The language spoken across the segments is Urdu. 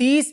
30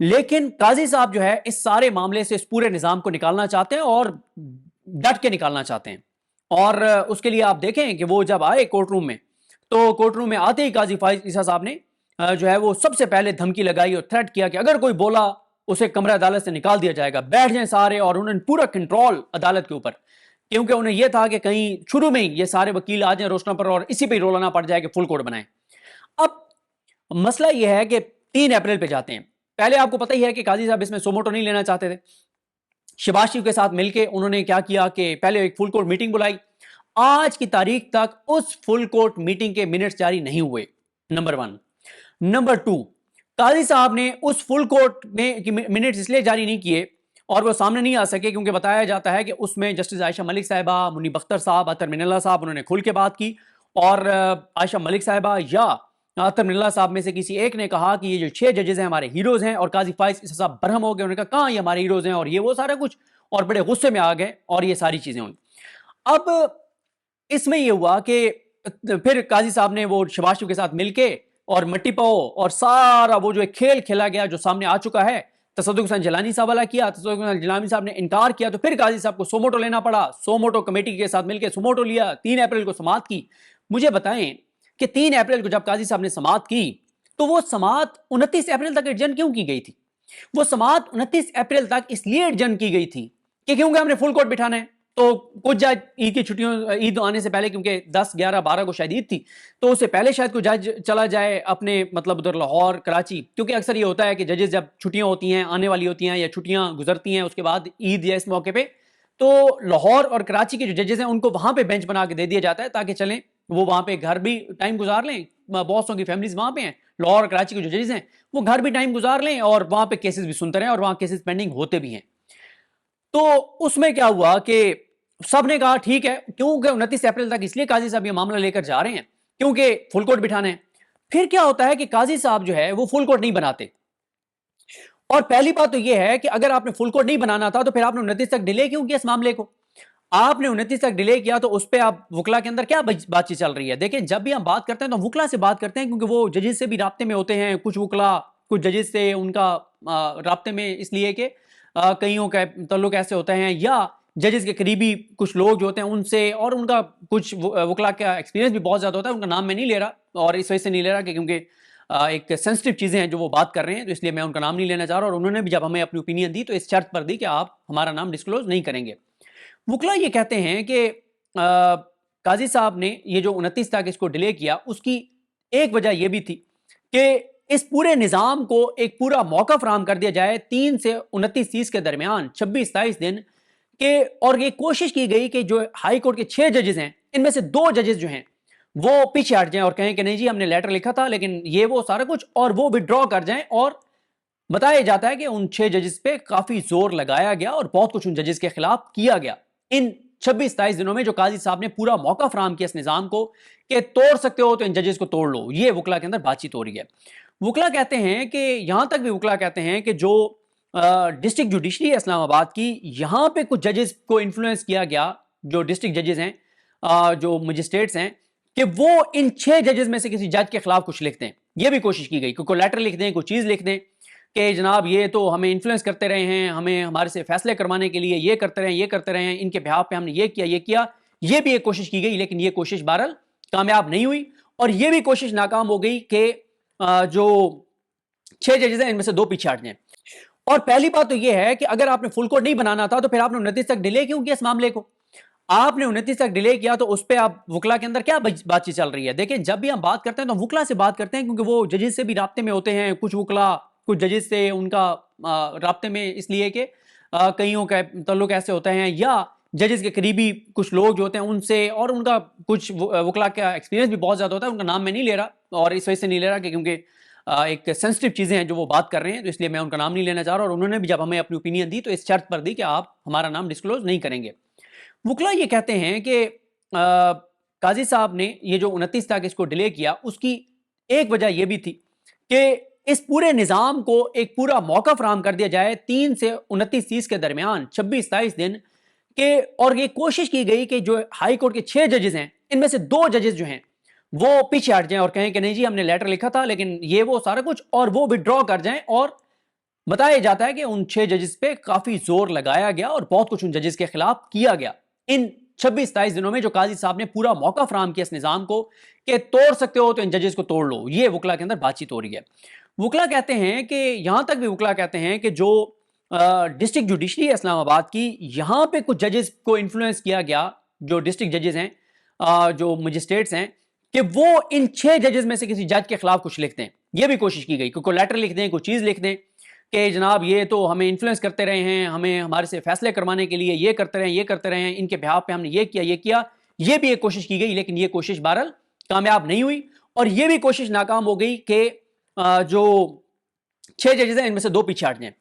لیکن قاضی صاحب جو ہے اس سارے معاملے سے اس پورے نظام کو نکالنا چاہتے ہیں اور ڈٹ کے نکالنا چاہتے ہیں. اور اس کے لیے آپ دیکھیں کہ وہ جب آئے کورٹ روم میں تو کورٹ روم میں آتے ہی قاضی فائز عیسیٰ صاحب نے جو ہے وہ سب سے پہلے دھمکی لگائی اور تھریٹ کیا کہ اگر کوئی بولا اسے کمرہ عدالت سے نکال دیا جائے گا. بیٹھ جائیں سارے. اور انہوں نے پورا کنٹرول عدالت کے اوپر, کیونکہ انہیں یہ تھا کہ کہیں شروع میں ہی یہ سارے وکیل آ جائیں روشنا پر اور اسی پہ رولا نہ پڑ جائے کہ فل کورٹ بنائیں. اب مسئلہ یہ ہے کہ 3 اپریل پہ جاتے ہیں. پہلے آپ کو پتہ ہی ہے کہ قاضی صاحب اس میں سوموٹو نہیں لینا چاہتے تھے. شباز شریف کے ساتھ مل کے انہوں نے کیا کیا کہ پہلے ایک فل کورٹ میٹنگ بلائی. آج کی تاریخ تک اس فل کورٹ میٹنگ کے منٹس جاری نہیں ہوئے. نمبر 1. نمبر 2, قاضی صاحب نے اس فل کورٹ میں منٹس اس لیے جاری نہیں کیے اور وہ سامنے نہیں آ سکے کیونکہ بتایا جاتا ہے کہ اس میں جسٹس عائشہ ملک صاحبہ, منیب اختر صاحب, اطہر من اللہ صاحب انہوں نے کھل کے بات کی. اور عائشہ ملک صاحبہ یا اطہر من اللہ صاحب میں سے کسی ایک نے کہا کہ یہ جو 6 ججز ہیں ہمارے ہیروز ہیں, اور قاضی فائز عیسیٰ صاحب برہم ہو گئے. انہوں نے کہا کہاں یہ ہمارے ہیروز ہیں اور یہ وہ سارا کچھ, اور بڑے غصے میں آ گئے اور یہ ساری چیزیں ہوئیں. اب اس میں یہ ہوا کہ پھر قاضی صاحب نے وہ شباز شریف کے ساتھ مل کے اور مٹی پاؤ اور سارا وہ جو ایک کھیل کھیلا گیا جو سامنے آ چکا ہے, تصدق حسین جیلانی صاحب والا کیا. تصدق حسین جیلانی صاحب نے انکار کیا تو پھر قاضی صاحب کو سوموٹو لینا پڑا. سوموٹو کمیٹی کے ساتھ مل کے سوموٹو لیا. 3 اپریل کو سماعت کی. مجھے بتائیں کہ 3 اپریل کو جب قاضی صاحب نے سماعت کی تو وہ سماعت 29 اپریل تک ایڈجن کیوں کی گئی تھی؟ وہ سماعت 29 اپریل تک اس لیے ایڈجن کی گئی تھی کہ کیونکہ ہم نے فل کورٹ بٹھانا ہے. تو کچھ جج عید کی چھٹیوں, عید آنے سے پہلے, کیونکہ 10 11 12 کو شاید عید تھی, تو اس سے پہلے شاید کوئی جج چلا جائے اپنے مطلب ادھر لاہور کراچی, کیونکہ اکثر یہ ہوتا ہے کہ ججز جب چھٹیاں ہوتی ہیں, آنے والی ہوتی ہیں یا چھٹیاں گزرتی ہیں اس کے بعد عید یا اس موقع پہ, تو لاہور اور کراچی کے جو ججز ہیں ان کو وہاں پہ بینچ بنا کے دے دیا جاتا ہے تاکہ چلیں وہ وہاں پہ گھر بھی ٹائم گزار لیں. بہت کی فیملیز وہاں پہ ہیں, لاہور اور کراچی کے جو ججز ہیں وہ گھر بھی ٹائم گزار لیں اور وہاں پہ کیسز بھی سنتے رہیں اور وہاں کیسز پینڈنگ ہوتے بھی ہیں. تو اس میں کیا ہوا کہ سب نے کہا ٹھیک ہے, کیونکہ 29 اپریل تک اس لیے قاضی صاحب یہ معاملہ لے کر جا رہے ہیں کیونکہ فل کورٹ بٹھانا ہے. پھر کیا ہوتا ہے کہ قاضی صاحب جو ہے وہ فل کورٹ نہیں بناتے. اور پہلی بات تو یہ ہے کہ اگر آپ نے فل کورٹ نہیں بنانا تھا تو پھر آپ نے 29 تک ڈیلے کیوں کیا اس معاملے کو؟ آپ نے 29 تک ڈیلے کیا تو اس پہ آپ وکلا کے اندر کیا بات چیت چل رہی ہے؟ دیکھیں جب بھی ہم بات کرتے ہیں تو وکلا سے بات کرتے ہیں کیونکہ وہ ججز سے بھی رابطے میں ہوتے ہیں. کچھ وکلا کچھ ججز سے ان کا رابطے میں اس لیے کہ کئیوں کا تعلق ایسے ہوتے ہیں, یا ججز کے قریبی کچھ لوگ جو ہوتے ہیں ان سے, اور ان کا کچھ وکلا کا ایکسپیرینس بھی بہت زیادہ ہوتا ہے. ان کا نام میں نہیں لے رہا, اور اس وجہ سے نہیں لے رہا کہ کیونکہ ایک سینسٹیو چیزیں ہیں جو وہ بات کر رہے ہیں, تو اس لیے میں ان کا نام نہیں لینا چاہ رہا. اور انہوں نے بھی جب ہمیں اپنی اوپینین دی تو اس شرط پر دی کہ آپ ہمارا نام ڈسکلوز نہیں کریں گے. وکلا یہ کہتے ہیں کہ قاضی صاحب نے یہ جو 29 تک اس کو ڈیلے کیا اس کی ایک وجہ یہ بھی تھی کہ اس پورے نظام کو ایک پورا موقع فراہم کر دیا جائے 3 سے 29 کے درمیان 26-27 دن کہ, اور یہ کوشش کی گئی کہ جو ہائی کورٹ کے 6 ججز ہیں ان میں سے 2 ججز جو ہیں وہ پیچھے ہٹ جائیں اور کہیں کہ نہیں جی ہم نے لیٹر لکھا تھا لیکن یہ وہ سارا کچھ, اور وہ وڈرا کر جائیں. اور بتایا جاتا ہے کہ ان 6 ججز پہ کافی زور لگایا گیا اور بہت کچھ ان ججز کے خلاف کیا گیا ان 26-27 دنوں میں, جو قاضی صاحب نے پورا موقع فراہم کیا اس نظام کو کہ توڑ سکتے ہو تو ان ججز کو توڑ لو. یہ وکلا کے اندر بات چیت ہو رہی ہے. وکلا کہتے ہیں کہ یہاں تک بھی وکلا کہتے ہیں کہ جو ڈسٹرکٹ جوڈیشری ہے اسلام آباد کی, یہاں پہ کچھ ججز کو انفلوئنس کیا گیا, جو ڈسٹرکٹ ججز ہیں, جو مجسٹریٹس ہیں, کہ وہ ان 6 ججز میں سے کسی جج کے خلاف کچھ لکھ دیں. یہ بھی کوشش کی گئی کہ کوئی لیٹر لکھ دیں, کوئی چیز لکھ دیں کہ جناب یہ تو ہمیں انفلوئنس کرتے رہے ہیں, ہمیں ہمارے سے فیصلے کروانے کے لیے یہ کرتے رہے, یہ کرتے رہے ہیں, ان کے بہاف پہ ہم نے یہ کیا, یہ کیا. یہ بھی ایک کوشش کی گئی لیکن یہ کوشش بہرحال کامیاب نہیں ہوئی, اور یہ بھی کوشش ناکام ہو گئی کہ جو 6 ججز ہیں ان میں سے 2 پیچھے ہٹ جائیں. اور پہلی بات تو یہ ہے کہ اگر آپ نے فل کورٹ نہیں بنانا تھا تو پھر آپ نے 29 تک ڈیلے کیوں کیا اس معاملے کو؟ آپ نے 29 تک ڈیلے کیا تو اس پہ آپ وکلا کے اندر کیا بات چیت چل رہی ہے؟ دیکھیں جب بھی ہم بات کرتے ہیں تو وکلا سے بات کرتے ہیں کیونکہ وہ ججز سے بھی رابطے میں ہوتے ہیں. کچھ وکلا کچھ ججز سے ان کا رابطے میں اس لیے کہ کئیوں کا تعلق ایسے ہوتے ہیں, یا ججز کے قریبی کچھ لوگ جو ہوتے ہیں ان سے, اور ان کا کچھ وکلا کا ایکسپیرینس بھی بہت زیادہ ہوتا ہے. ان کا نام میں نہیں لے رہا, اور اس وجہ سے نہیں لے رہا کہ کیونکہ ایک سینسٹیو چیزیں ہیں جو وہ بات کر رہے ہیں, تو اس لیے میں ان کا نام نہیں لینا چاہ رہا. اور انہوں نے بھی جب ہمیں اپنی اوپینین دی تو اس شرط پر دی کہ آپ ہمارا نام ڈسکلوز نہیں کریں گے. وکلا یہ کہتے ہیں کہ قاضی صاحب نے یہ جو 29 تک اس کو ڈیلے کیا اس کی ایک وجہ یہ بھی تھی کہ اس پورے نظام کو ایک پورا موقع فراہم کر دیا جائے 3 سے 29 کے درمیان 26-27 دن کہ, اور یہ کوشش کی گئی کہ جو ہائی کورٹ کے 6 ججز ہیں ان میں سے 2 ججز جو ہیں وہ پیچھے ہٹ جائیں اور کہیں کہ نہیں جی ہم نے لیٹر لکھا تھا لیکن یہ وہ سارا کچھ, اور وہ وڈرا کر جائیں. اور بتایا جاتا ہے کہ ان 6 ججز پہ کافی زور لگایا گیا اور بہت کچھ ان ججز کے خلاف کیا گیا ان 26-27 دنوں میں، جو قاضی صاحب نے پورا موقع فراہم کیا اس نظام کو کہ توڑ سکتے ہو تو ان ججز کو توڑ لو. یہ وکلا کے اندر بات چیت ہو رہی ہے. وکلا کہتے ہیں کہ یہاں تک بھی وکلا کہتے ہیں کہ جو ڈسٹرکٹ جوڈیشری ہے اسلام آباد کی، یہاں پہ کچھ ججز کو انفلوئنس کیا گیا، جو ڈسٹرکٹ ججز ہیں، جو مجسٹریٹس ہیں، کہ وہ ان 6 ججز میں سے کسی جج کے خلاف کچھ لکھ دیں. یہ بھی کوشش کی گئی کہ کوئی لیٹر لکھ دیں، کوئی چیز لکھ دیں کہ جناب یہ تو ہمیں انفلوئنس کرتے رہے ہیں، ہمیں ہمارے سے فیصلے کروانے کے لیے یہ کرتے رہے ہیں، یہ کرتے رہے ہیں، ان کے بہاف پہ ہم نے یہ کیا یہ کیا. یہ بھی ایک کوشش کی گئی، لیکن یہ کوشش بہرحال کامیاب نہیں ہوئی. اور یہ بھی کوشش ناکام ہو گئی کہ جو 6 ججز ہیں ان میں سے 2 پیچھے ہٹ جائیں.